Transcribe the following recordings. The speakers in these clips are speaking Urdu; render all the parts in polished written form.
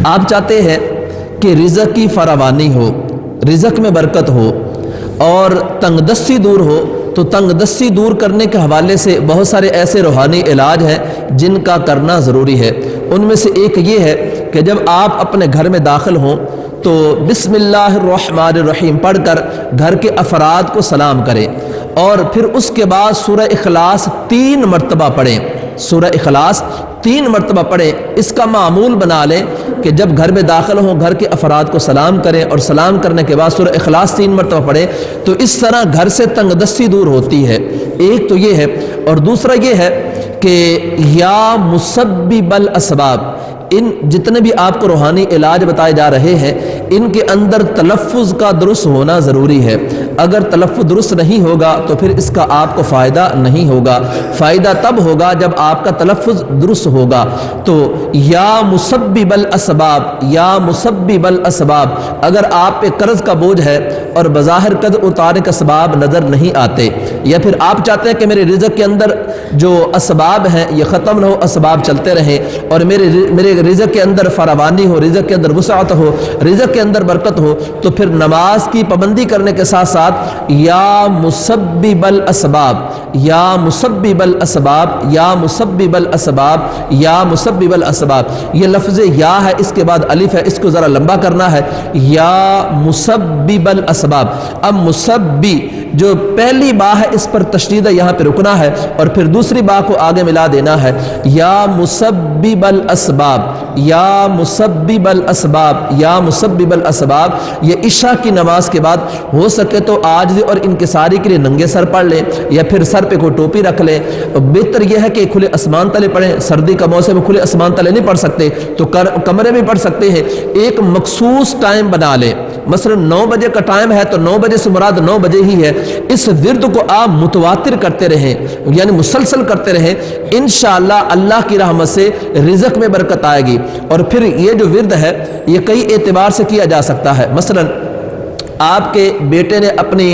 آپ چاہتے ہیں کہ رزق کی فراوانی ہو، رزق میں برکت ہو اور تنگ دستی دور ہو، تو تنگ دستی دور کرنے کے حوالے سے بہت سارے ایسے روحانی علاج ہیں جن کا کرنا ضروری ہے۔ ان میں سے ایک یہ ہے کہ جب آپ اپنے گھر میں داخل ہوں تو بسم اللہ الرحمن الرحیم پڑھ کر گھر کے افراد کو سلام کریں، اور پھر اس کے بعد سورہ اخلاص 3 مرتبہ پڑھیں۔ سورہ اخلاص 3 مرتبہ پڑھیں۔ اس کا معمول بنا لیں کہ جب گھر میں داخل ہوں گھر کے افراد کو سلام کریں، اور سلام کرنے کے بعد سورہ اخلاص 3 مرتبہ پڑھیں، تو اس طرح گھر سے تنگ دستی دور ہوتی ہے۔ ایک تو یہ ہے، اور دوسرا یہ ہے کہ یا مسبب الاسباب، ان جتنے بھی آپ کو روحانی علاج بتائے جا رہے ہیں ان کے اندر تلفظ کا درست ہونا ضروری ہے۔ اگر تلفظ درست نہیں ہوگا تو پھر اس کا آپ کو فائدہ نہیں ہوگا۔ فائدہ تب ہوگا جب آپ کا تلفظ درست ہوگا۔ تو یا مسبب الاسباب، یا مسبب الاسباب، اگر آپ پہ قرض کا بوجھ ہے اور بظاہر قرض اتارنے کا اسباب نظر نہیں آتے، یا پھر آپ چاہتے ہیں کہ میرے رزق کے اندر جو اسباب ہیں یہ ختم نہ ہو، اسباب چلتے رہیں، اور میرے رزق کے اندر فراوانی ہو، رزق کے اندر وسعت ہو، رزق کے اندر برکت ہو، تو پھر نماز کی پابندی کرنے کے ساتھ ساتھ یا مسبب الاسباب، یا مسبب الاسباب، یا مسبب الاسباب، یا مسبب الاسباب، یہ لفظ یا ہے، اس کے بعد الف ہے، اس کو ذرا لمبا کرنا ہے، یا مسبب الاسباب۔ اب مسبی جو پہلی با ہے اس پر تشدید ہے، یہاں پہ رکنا ہے، اور پھر دوسری با کو آگے ملا دینا ہے، یا مسبب الاسباب، یا مسبب الاسباب، یا مسبب الاسباب۔ یہ عشاء کی نماز کے بعد ہو سکے تو عاجزی اور انکساری کے لیے ننگے سر پڑھ لیں، یا پھر سر پہ کوئی ٹوپی رکھ لیں۔ بہتر یہ ہے کہ کھلے آسمان تلے پڑھیں، سردی کا موسم میں کھلے آسمان تلے نہیں پڑھ سکتے تو کمرے میں پڑھ سکتے ہیں۔ ایک مخصوص ٹائم بنا لیں، مثلا 9 بجے کا ٹائم ہے تو 9 بجے سے مراد 9 بجے ہی ہے۔ اس ورد کو آپ متواتر کرتے رہیں، یعنی مسلسل کرتے رہیں، انشاءاللہ اللہ کی رحمت سے رزق میں برکت آئے گی۔ اور پھر یہ جو ورد ہے یہ کئی اعتبار سے کیا جا سکتا ہے۔ مثلا آپ کے بیٹے نے اپنی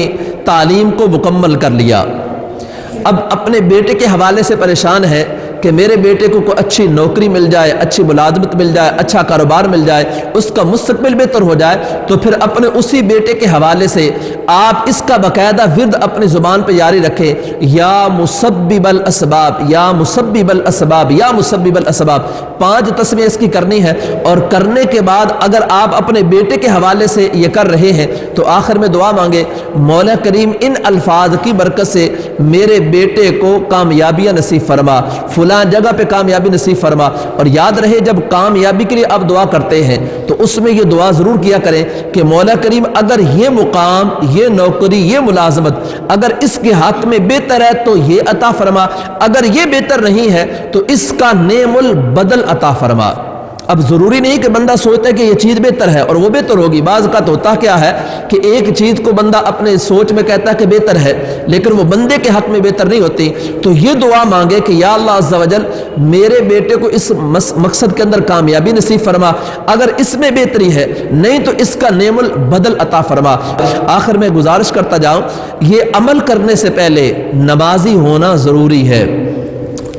تعلیم کو مکمل کر لیا، اب اپنے بیٹے کے حوالے سے پریشان ہے کہ میرے بیٹے کو کوئی اچھی نوکری مل جائے، اچھی ملازمت مل جائے، اچھا کاروبار مل جائے، اس کا مستقبل بہتر ہو جائے، تو پھر اپنے اسی بیٹے کے حوالے سے آپ اس کا باقاعدہ ورد اپنی زبان پہ جاری رکھیں، یا مسبب الاسباب، یا مسبب الاسباب، یا مسبب الاسباب۔ 5 تسمیہ اس کی کرنی ہے، اور کرنے کے بعد اگر آپ اپنے بیٹے کے حوالے سے یہ کر رہے ہیں تو آخر میں دعا مانگے، مولا کریم ان الفاظ کی برکت سے میرے بیٹے کو کامیابیاں نصیب فرما، فلاں جگہ پہ کامیابی نصیب فرما۔ اور یاد رہے جب کامیابی کے لیے آپ دعا کرتے ہیں تو اس میں یہ دعا ضرور کیا کریں کہ مولا کریم اگر یہ مقام، یہ نوکری، یہ ملازمت اگر اس کے حق میں بہتر ہے تو یہ عطا فرما، اگر یہ بہتر نہیں ہے تو اس کا نعم البدل عطا فرما۔ اب ضروری نہیں کہ بندہ سوچتا ہے کہ یہ چیز بہتر ہے اور وہ بہتر ہوگی۔ بعض اوقات ہوتا کیا ہے کہ ایک چیز کو بندہ اپنے سوچ میں کہتا ہے کہ بہتر ہے لیکن وہ بندے کے حق میں بہتر نہیں ہوتی، تو یہ دعا مانگے کہ یا اللہ عز و جل میرے بیٹے کو اس مقصد کے اندر کامیابی نصیب فرما، اگر اس میں بہتری ہے نہیں تو اس کا نعم البدل عطا فرما۔ آخر میں گزارش کرتا جاؤں، یہ عمل کرنے سے پہلے نمازی ہونا ضروری ہے۔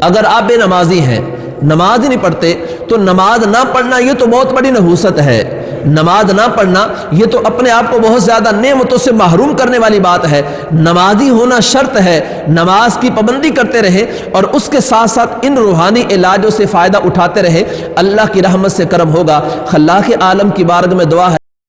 اگر آپ بے نمازی ہیں، نماز ہی نہیں پڑھتے، تو نماز نہ پڑھنا یہ تو بہت بڑی نحوست ہے۔ نماز نہ پڑھنا یہ تو اپنے آپ کو بہت زیادہ نعمتوں سے محروم کرنے والی بات ہے۔ نمازی ہونا شرط ہے، نماز کی پابندی کرتے رہے اور اس کے ساتھ ساتھ ان روحانی علاجوں سے فائدہ اٹھاتے رہے، اللہ کی رحمت سے کرم ہوگا۔ خلاق عالم کی بارگاہ میں دعا ہے